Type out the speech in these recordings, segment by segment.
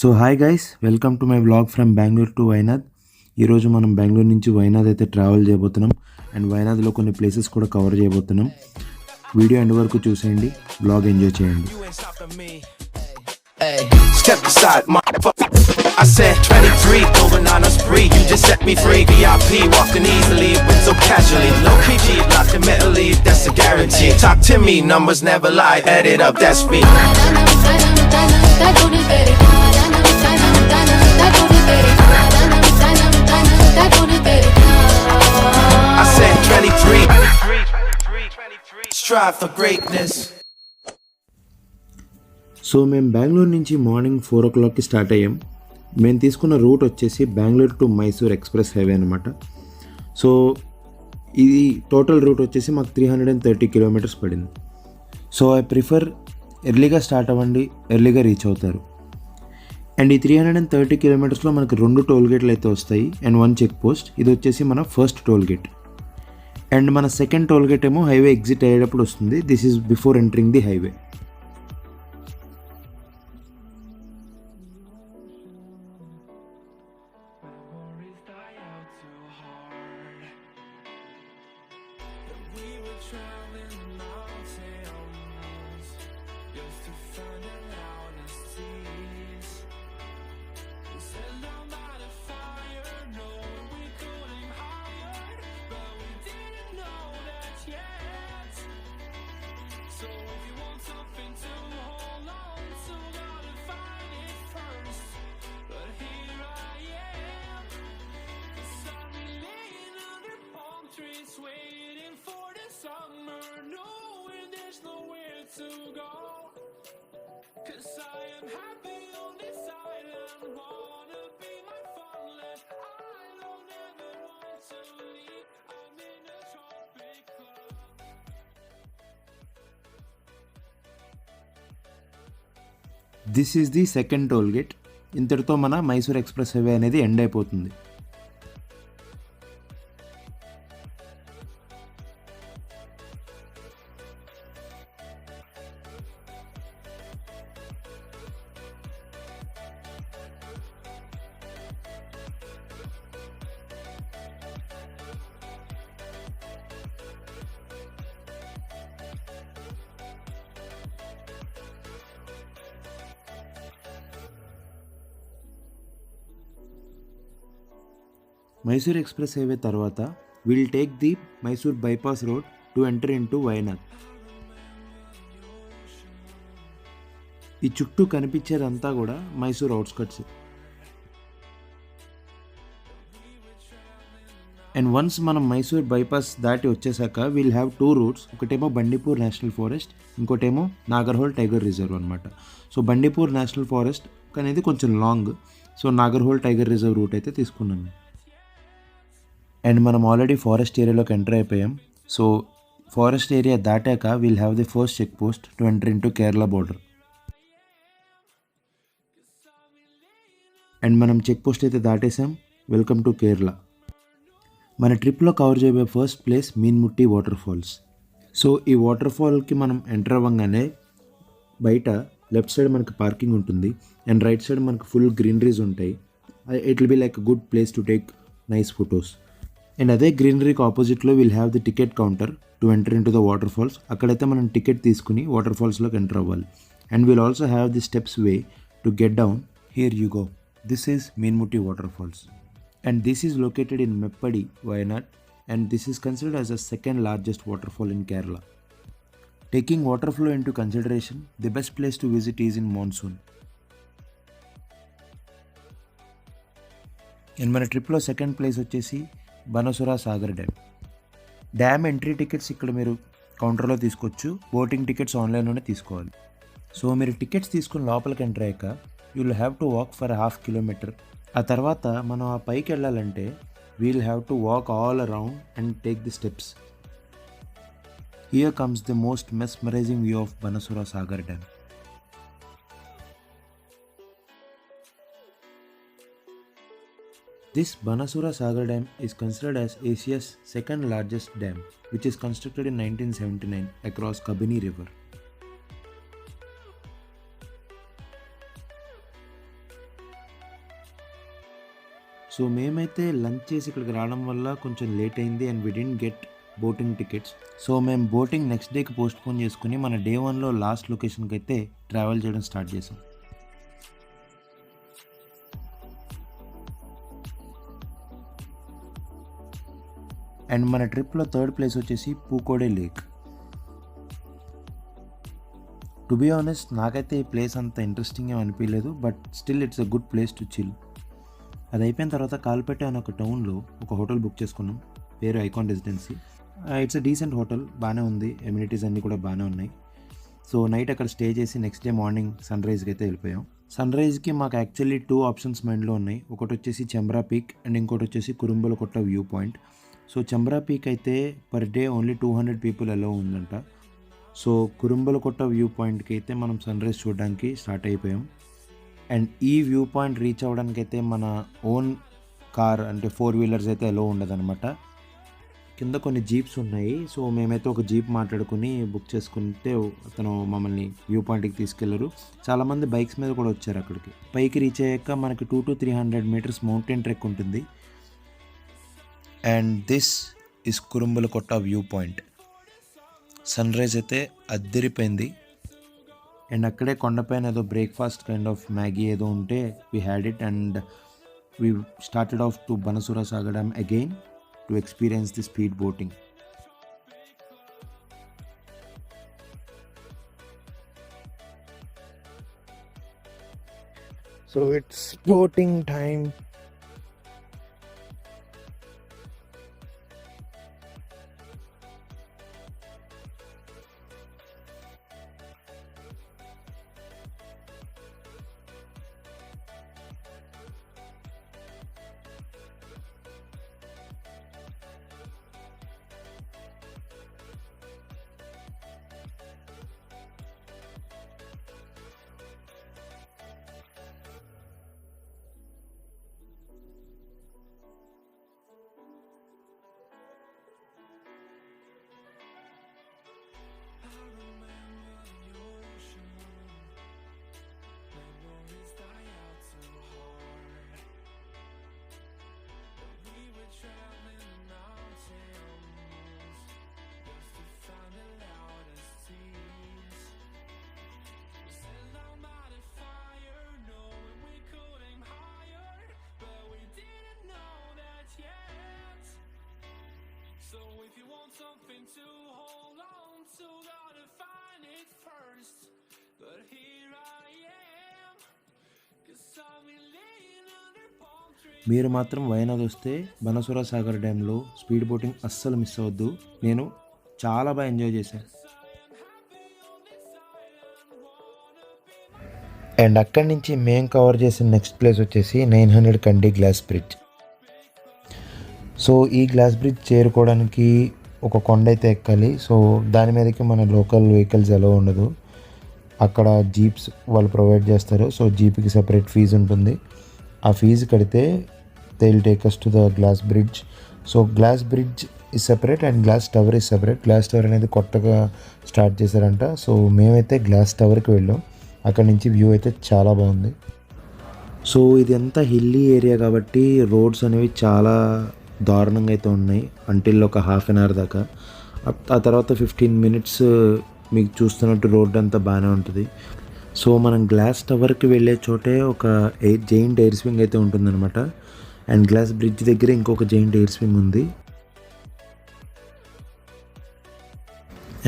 So hi guys, welcome to my vlog from Bengaluru to Wayanad. ఈరోజు మనం బెంగళూరు నుంచి వైనాద్ అయితే ట్రావెల్ చేయబోతున్నాం అండ్ వైనాద్లో కొన్ని ప్లేసెస్ కూడా కవర్ చేయబోతున్నాం. వీడియో ఎండ్ వరకు చూసేయండి, వ్లాగ్ ఎంజాయ్ చేయండి. Hey, step aside, motherfucker. I said 23, going on a spree. You just set me free. VIP, walking easily, but so casually. Low PG, locked in metal leaf, that's a guarantee. Talk to me, numbers never lie. Add it up, that's me. I said 23. Strive for greatness. So మేము బెంగళూరు నుంచి morning 4 o'clockకి start అయ్యాం. మేము తీసుకున్న route వచ్చేసి Bengaluru to Mysore express highway అనమాట. So ఇది total route వచ్చేసి మాకు 330 kilometers పడింది. సో ఐ ప్రిఫర్ ఎర్లీగా స్టార్ట్ అవ్వండి, ఎర్లీగా రీచ్ అవుతారు. అండ్ ఈ 330 kilometersలో మనకు 2 టోల్ గేట్లు అయితే వస్తాయి అండ్ 1 చెక్ పోస్ట్. ఇది వచ్చేసి మన ఫస్ట్ టోల్ గేట్. అండ్ మన సెకండ్ టోల్ గేట్ ఏమో హైవే ఎగ్జిట్ అయ్యేటప్పుడు వస్తుంది. This is before entering the highway. To go, 'cause I am happy on this island, wanna be my fatherland. I don't ever want to leave, I'm in a tropic club. This is the second toll gate. ఇంతటితో మన Mysore express highway అనేది end అయిపోతుంది. Mysore express highway తర్వాత will take the Mysore bypass road to enter in to Wayanad. ఈ చుట్టూ కనిపించేదంతా కూడా Mysore outskirts. And once మనం Mysore bypass దాటి వచ్చేసాక విల్ హ్యావ్ 2 routes. ఒకటేమో బండిపూర్ నేషనల్ ఫారెస్ట్, ఇంకోటేమో నాగర్హోల్ టైగర్ రిజర్వ్ అనమాట. సో బండిపూర్ నేషనల్ ఫారెస్ట్ అనేది కొంచెం long, so Nagarhole tiger reserve route అయితే తీసుకున్నాను. అండ్ మనం ఆల్రెడీ ఫారెస్ట్ ఏరియాలోకి ఎంటర్ అయిపోయాం. సో ఫారెస్ట్ ఏరియా దాటాక will have the first check post to enter in to Kerala border. And మనం చెక్ పోస్ట్ అయితే దాటేసాం. Welcome to Kerala. మన ట్రిప్లో కవర్ చేయబోయే first place Meenmutty waterfalls. So ఈ వాటర్ ఫాల్కి మనం ఎంటర్ అవ్వగానే బయట లెఫ్ట్ సైడ్ మనకి పార్కింగ్ ఉంటుంది అండ్ రైట్ సైడ్ మనకు ఫుల్ గ్రీనరీస్ ఉంటాయి. It will be like a good place to take nice photos. And అదే గ్రీనరీకి ఆపోజిట్లో will have the ticket counter to enter in to the waterfalls. అక్కడైతే మనం ticket తీసుకుని water ఫాల్స్లోకి enter అవ్వాలి. And will also have the steps way to get down. Here you go. This is Meenmutty waterfalls and this is located in Meppadi, Wayanad. And this is considered as the second largest water fall in Kerala. Taking water flow in to consideration, the best place to visit is in monsoon. And మన ట్రిప్లో second place వచ్చేసి బనసురా Sagar dam entry tickets ఇక్కడ మీరు కౌంటర్లో తీసుకోవచ్చు. Boating tickets ఆన్లైన్లోనే తీసుకోవాలి. So మీరు టికెట్స్ తీసుకుని లోపలికి ఎంటర్ అయ్యాక you will have to walk for 1/2 kilometer. ఆ తర్వాత మనం ఆ పైకి వెళ్ళాలంటే we'll have to walk all around and take the steps. Here comes the most mesmerising view of Banasura Sagar dam. This Banasura Sagar Dam is considered as Asia's second largest dam, which is constructed in 1979 across Kabini River. సో మేమైతే lunch చేసి ఇక్కడికి రావడం వల్ల కొంచెం late అయింది and we didn't get boating tickets. So మేము boating next డేకి పోస్ట్పోన్ చేసుకుని మన డే 1లో లాస్ట్ లొకేషన్కి అయితే ట్రావెల్ చేయడం స్టార్ట్ చేసాం. అండ్ మన ట్రిప్లో థర్డ్ ప్లేస్ వచ్చేసి పూకోడే లేక్. టు బీ ఆనెస్ట్ నాకైతే ఈ ప్లేస్ అంత ఇంట్రెస్టింగ్ ఏం అనిపించలేదు, but still it's a good place to chill. అది అయిపోయిన తర్వాత కాల్పెట్టే అనే ఒక టౌన్లో ఒక హోటల్ బుక్ చేసుకున్నాం, పేరు icon residency. It's a decent hotel, బాగానే ఉంది, ఎమ్యూనిటీస్ అన్నీ కూడా బాగానే ఉన్నాయి. సో నైట్ అక్కడ స్టే చేసి నెక్స్ట్ డే మార్నింగ్ సన్ రైజ్కి అయితే వెళ్ళిపోయాం. సన్ రైజ్కి మాకు యాక్చువల్లీ 2 ఆప్షన్స్ మైండ్లో ఉన్నాయి. ఒకటి వచ్చేసి చెంబ్రా పీక్ అండ్ ఇంకోటి వచ్చేసి కురుంబలకొట్ట వ్యూ పాయింట్. సో చెంబ్రా పీక్ అయితే పర్ డే ఓన్లీ 200 పీపుల్ అలో ఉందంట. సో కురుంబలకొట్ట వ్యూ పాయింట్కి అయితే మనం సన్ రైజ్ చూడడానికి స్టార్ట్ అయిపోయాం. అండ్ ఈ వ్యూ పాయింట్ రీచ్ అవ్వడానికి అయితే మన ఓన్ కార్ అంటే 4 వీలర్స్ అయితే అలో ఉండదన్నమాట. కింద కొన్ని జీప్స్ ఉన్నాయి. సో మేమైతే ఒక జీప్ మాట్లాడుకుని బుక్ చేసుకుంటే అతను మమ్మల్ని వ్యూ పాయింట్కి తీసుకెళ్లారు. చాలామంది బైక్స్ మీద కూడా వచ్చారు అక్కడికి. పైకి రీచ్ అయ్యాక మనకి 200 to 300 మీటర్స్ మౌంటైన్ ట్రెక్ ఉంటుంది. And this is Kurumbalakotta view point. Sunrise అయితే అద్దరిపోయింది. అండ్ అక్కడే కొండపైన ఏదో బ్రేక్ఫాస్ట్ కైండ్ ఆఫ్ మ్యాగీ ఏదో ఉంటే we had it and we started off to Banasura Sagar dam again to experience the speed boating. So it's boating time. So if you want something to hold on to, gotta find it first. But here I am, 'cause I've been laying under palm trees. మీరు మాత్రం వైనాడ్ వస్తే బనసూర Sagar డ్యామ్లో speed boating అస్సలు miss అవ్వద్దు. నేను చాలా బాగా enjoy చేశాను. And అక్కడి నుంచి మేము కవర్ చేసిన నెక్స్ట్ ప్లేస్ వచ్చేసి 900 కండి గ్లాస్ బ్రిడ్జ్. సో ఈ గ్లాస్ బ్రిడ్జ్ చేరుకోవడానికి ఒక కొండ అయితే ఎక్కాలి. సో దాని మీదకి మన లోకల్ వెహికల్స్ ఎలా ఉండదు, అక్కడ జీప్స్ వాళ్ళు ప్రొవైడ్ చేస్తారు. సో జీప్కి సపరేట్ ఫీజు ఉంటుంది. ఆ ఫీజు కడితే they will take us to the glass bridge. So glass bridge is separate and glass tower is separate. Glass tower అనేది కొత్తగా స్టార్ట్ చేశారంట. సో మేమైతే గ్లాస్ టవర్కి వెళ్ళాం. అక్కడ నుంచి వ్యూ అయితే చాలా బాగుంది. సో ఇది అంతా హిల్లీ ఏరియా కాబట్టి రోడ్స్ అనేవి చాలా దారుణంగా అయితే ఉన్నాయి అంటిల్ ఒక హాఫ్ అన్ అవర్ దాకా. ఆ తర్వాత 15 మినిట్స్ మీకు చూస్తున్నట్టు రోడ్ అంతా బాగానే ఉంటుంది. సో మనం గ్లాస్ టవర్కి వెళ్ళే చోటే ఒక జైంట్ ఎయిర్ స్వింగ్ అయితే ఉంటుందన్నమాట. అండ్ గ్లాస్ బ్రిడ్జ్ దగ్గర ఇంకొక జైంట్ ఎయిర్ స్వింగ్ ఉంది.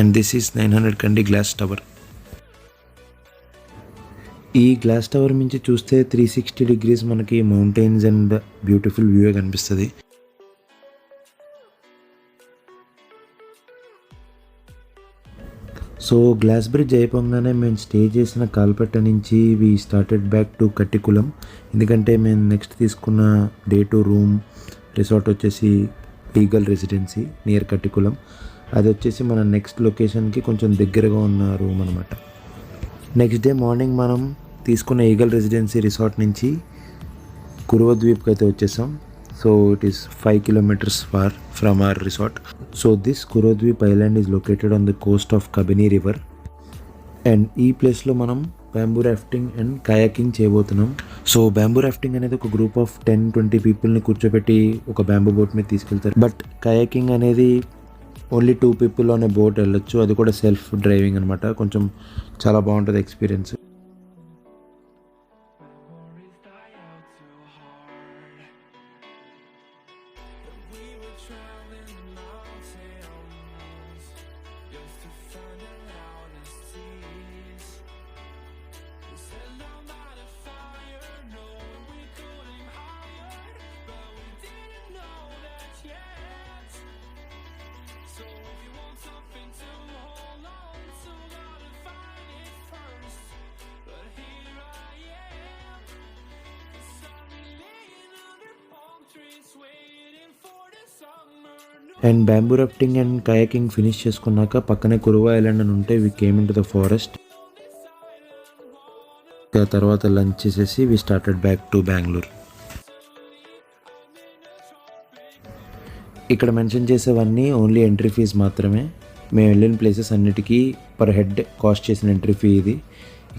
అండ్ దిస్ ఈస్ 900 కండి గ్లాస్ టవర్. ఈ గ్లాస్ టవర్ నుంచి చూస్తే 360 degrees మనకి మౌంటైన్స్ అండ్ బ్యూటిఫుల్ వ్యూ కనిపిస్తుంది. సో గ్లాస్ బ్రిడ్జ్ అయిపోగానే మేము స్టే చేసిన కాల్పట్ట నుంచి వి స్టార్టెడ్ బ్యాక్ టు కట్టికులం. ఎందుకంటే మేము నెక్స్ట్ తీసుకున్న డే 2 రూమ్ రిసార్ట్ వచ్చేసి ఈగల్ రెసిడెన్సీ నియర్ కట్టికులం. అది వచ్చేసి మన నెక్స్ట్ లొకేషన్కి కొంచెం దగ్గరగా ఉన్న రూమ్ అనమాట. నెక్స్ట్ డే మార్నింగ్ మనం తీసుకున్న ఈగల్ రెసిడెన్సీ రిసార్ట్ నుంచి కురువ ద్వీప్కి అయితే వచ్చేసాం. So it is 5 kilometers far from our resort. So this Kuruva Dweep island is located on the coast of Kabini river. And ఈ ప్లేస్లో మనం బ్యాంబూ రాఫ్టింగ్ అండ్ కయాకింగ్ చేయబోతున్నాం. సో బ్యాంబూ రాఫ్టింగ్ అనేది ఒక గ్రూప్ ఆఫ్ 10-20 పీపుల్ని కూర్చోబెట్టి ఒక బ్యాంబూ బోట్ మీద తీసుకెళ్తారు. బట్ కయాకింగ్ అనేది ఓన్లీ 2 పీపుల్ అనే బోట్ వెళ్ళొచ్చు, అది కూడా సెల్ఫ్ డ్రైవింగ్ అనమాట. కొంచెం చాలా బాగుంటుంది experience. And bamboo rafting and kayaking finish చేసుకున్నాక పక్కనే కురువా ఐలాండ్ అని ఉంటే we came in to the forest. తర్వాత లంచ్ చేసేసి we started back to Bengaluru. ఇక్కడ మెన్షన్ చేసేవన్నీ ఓన్లీ ఎంట్రీ ఫీజ్ మాత్రమే. మేము వెళ్ళిన ప్లేసెస్ అన్నిటికీ పర్ హెడ్ కాస్ట్ చేసిన ఎంట్రీ ఫీ ఇది.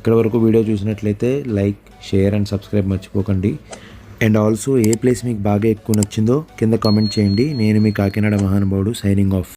ఇక్కడ వరకు వీడియో చూసినట్లయితే లైక్, షేర్ అండ్ సబ్స్క్రైబ్ మర్చిపోకండి. అండ్ ఆల్సో ఏ ప్లేస్ మీకు బాగా ఎక్కువ నచ్చిందో కింద కామెంట్ చేయండి. నేను మీ కాకినాడ మహానుభావుడు సైనింగ్ ఆఫ్.